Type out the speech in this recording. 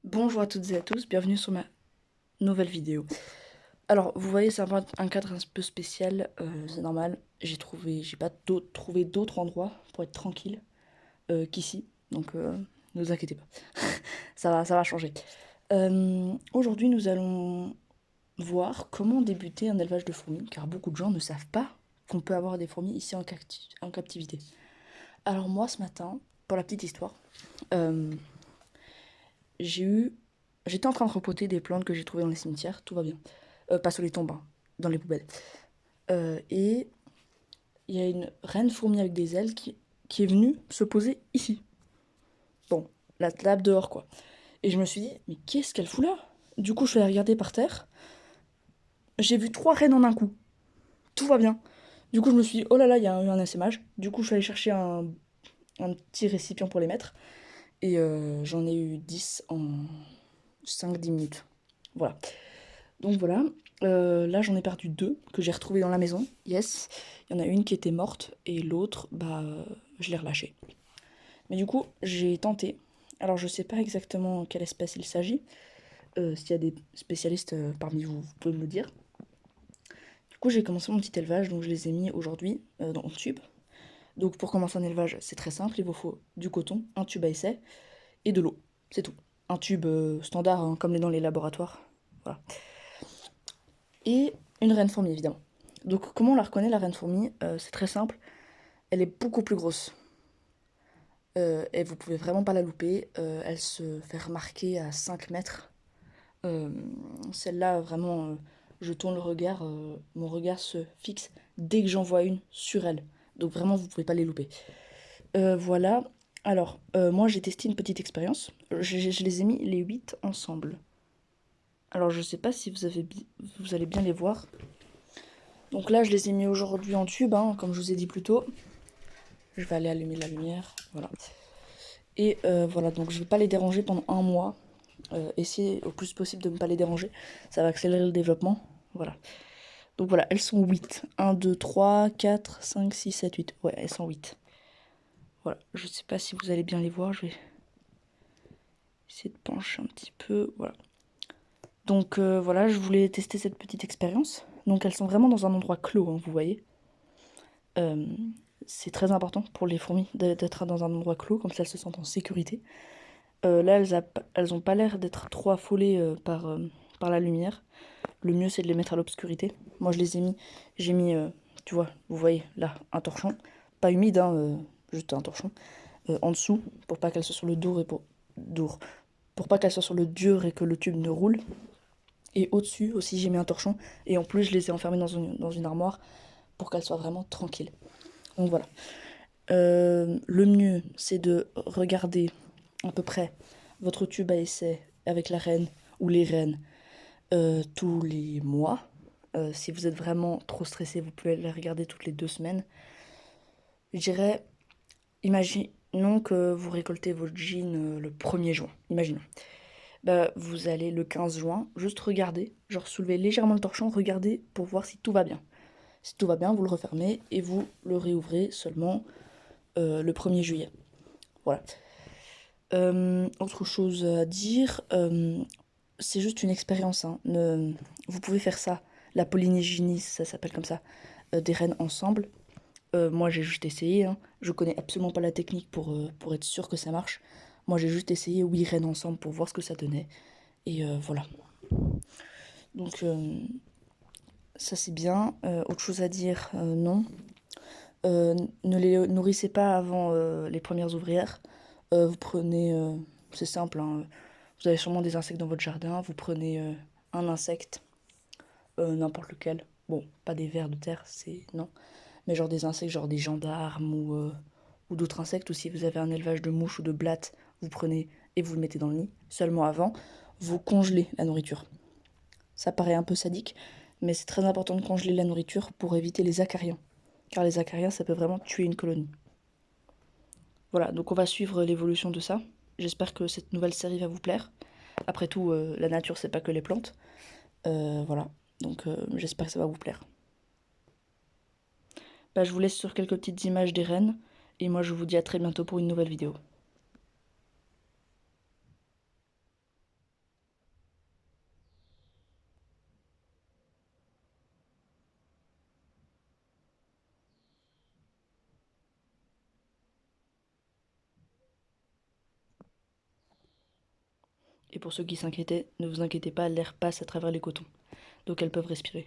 Bonjour à toutes et à tous, bienvenue sur ma nouvelle vidéo. Alors, vous voyez, c'est un cadre un peu spécial, c'est normal. J'ai pas trouvé d'autres endroits pour être tranquille qu'ici, donc ne vous inquiétez pas, ça va changer. Aujourd'hui, nous allons voir comment débuter un élevage de fourmis, car beaucoup de gens ne savent pas qu'on peut avoir des fourmis ici en captivité. Alors moi, ce matin, pour la petite histoire, euh, j'ai eu j'étais en train de repoter des plantes que j'ai trouvées dans les cimetières, tout va bien. Pas sur les tombes, hein, dans les poubelles. Et il y a une reine fourmi avec des ailes qui est venue se poser ici. Bon, la table dehors, quoi. Et je me suis dit, mais qu'est-ce qu'elle fout là? Du coup, je suis allée regarder par terre. J'ai vu 3 reines en un coup. Tout va bien. Du coup, je me suis dit, oh là là, il y a eu un essaimage. Du coup, je suis allée chercher un petit récipient pour les mettre. Et j'en ai eu 10 en 5-10 minutes. Voilà. Donc voilà, là j'en ai perdu 2 que j'ai retrouvées dans la maison, yes. Il y en a une qui était morte et l'autre, bah, je l'ai relâchée. Mais du coup, j'ai tenté. Alors je sais pas exactement quelle espèce il s'agit. S'il y a des spécialistes parmi vous, vous pouvez me le dire. Du coup, j'ai commencé mon petit élevage, donc je les ai mis aujourd'hui dans le tube. Donc pour commencer un élevage, c'est très simple, il vous faut du coton, un tube à essai et de l'eau. C'est tout. Un tube standard, hein, comme dans les laboratoires. Voilà. Et une reine fourmi, évidemment. Donc comment on la reconnaît, la reine fourmi? C'est très simple, elle est beaucoup plus grosse. Et vous pouvez vraiment pas la louper. Elle se fait remarquer à 5 mètres. Euh, Celle-là, vraiment, je tourne le regard, mon regard se fixe dès que j'en vois une sur elle. Donc vraiment, vous pouvez pas les louper. Voilà. Alors, moi j'ai testé une petite expérience. Je les ai mis les 8 ensemble. Alors je sais pas si vous allez bien les voir. Donc là, je les ai mis aujourd'hui en tube, hein, comme je vous ai dit plus tôt. Je vais aller allumer la lumière, voilà. Et voilà, donc je vais pas les déranger pendant un mois. Essayez au plus possible de ne pas les déranger. Ça va accélérer le développement, voilà. Donc voilà, elles sont 8. 1, 2, 3, 4, 5, 6, 7, 8. Ouais, elles sont 8. Voilà, je sais pas si vous allez bien les voir, je vais essayer de pencher un petit peu, voilà. Donc voilà, je voulais tester cette petite expérience. Donc elles sont vraiment dans un endroit clos, hein, vous voyez. Euh, c'est très important pour les fourmis d'être dans un endroit clos, comme ça elles se sentent en sécurité. Là, elles ont pas l'air d'être trop affolées par la lumière. Le mieux, c'est de les mettre à l'obscurité. Moi, j'ai mis, tu vois, vous voyez, là, un torchon. Pas humide, hein, juste un torchon. En dessous, pour pas qu'elles soient sur le pour pas qu'elles soient sur le dur et que le tube ne roule. Et au-dessus aussi, j'ai mis un torchon. Et en plus, je les ai enfermées dans une armoire pour qu'elles soient vraiment tranquilles. Donc voilà. Le mieux, c'est de regarder à peu près votre tube à essai avec la reine ou les reines tous les mois. Si vous êtes vraiment trop stressé, vous pouvez les regarder toutes les 2 semaines. Je dirais, imaginons que vous récoltez votre jean le 1er juin. Imaginons. Bah, vous allez le 15 juin, juste regarder, genre soulever légèrement le torchon, regarder pour voir si tout va bien. Si tout va bien, vous le refermez et vous le réouvrez seulement le 1er juillet. Voilà. Autre chose à dire, c'est juste une expérience, hein. Vous pouvez faire ça, la polynégénie, ça s'appelle comme ça, des rennes ensemble. Moi j'ai juste essayé, hein. Je connais absolument pas la technique pour être sûr que ça marche. Moi j'ai juste essayé 8 rennes ensemble pour voir ce que ça donnait. Et voilà. Donc ça c'est bien. Autre chose à dire, non. Ne les nourrissez pas avant les premières ouvrières. Vous prenez, c'est simple, hein, vous avez sûrement des insectes dans votre jardin, vous prenez un insecte, n'importe lequel. Bon, pas des vers de terre, c'est non. Mais genre des insectes, genre des gendarmes ou d'autres insectes. Ou si vous avez un élevage de mouches ou de blattes, vous prenez et vous le mettez dans le nid. Seulement avant, vous congelez la nourriture. Ça paraît un peu sadique, mais c'est très important de congeler la nourriture pour éviter les acariens. Car les acariens, ça peut vraiment tuer une colonie. Voilà, donc on va suivre l'évolution de ça. J'espère que cette nouvelle série va vous plaire. Après tout, la nature, c'est pas que les plantes. Voilà, donc j'espère que ça va vous plaire. Bah, je vous laisse sur quelques petites images des rennes. Et moi, je vous dis à très bientôt pour une nouvelle vidéo. Et pour ceux qui s'inquiétaient, ne vous inquiétez pas, l'air passe à travers les cotons. Donc elles peuvent respirer.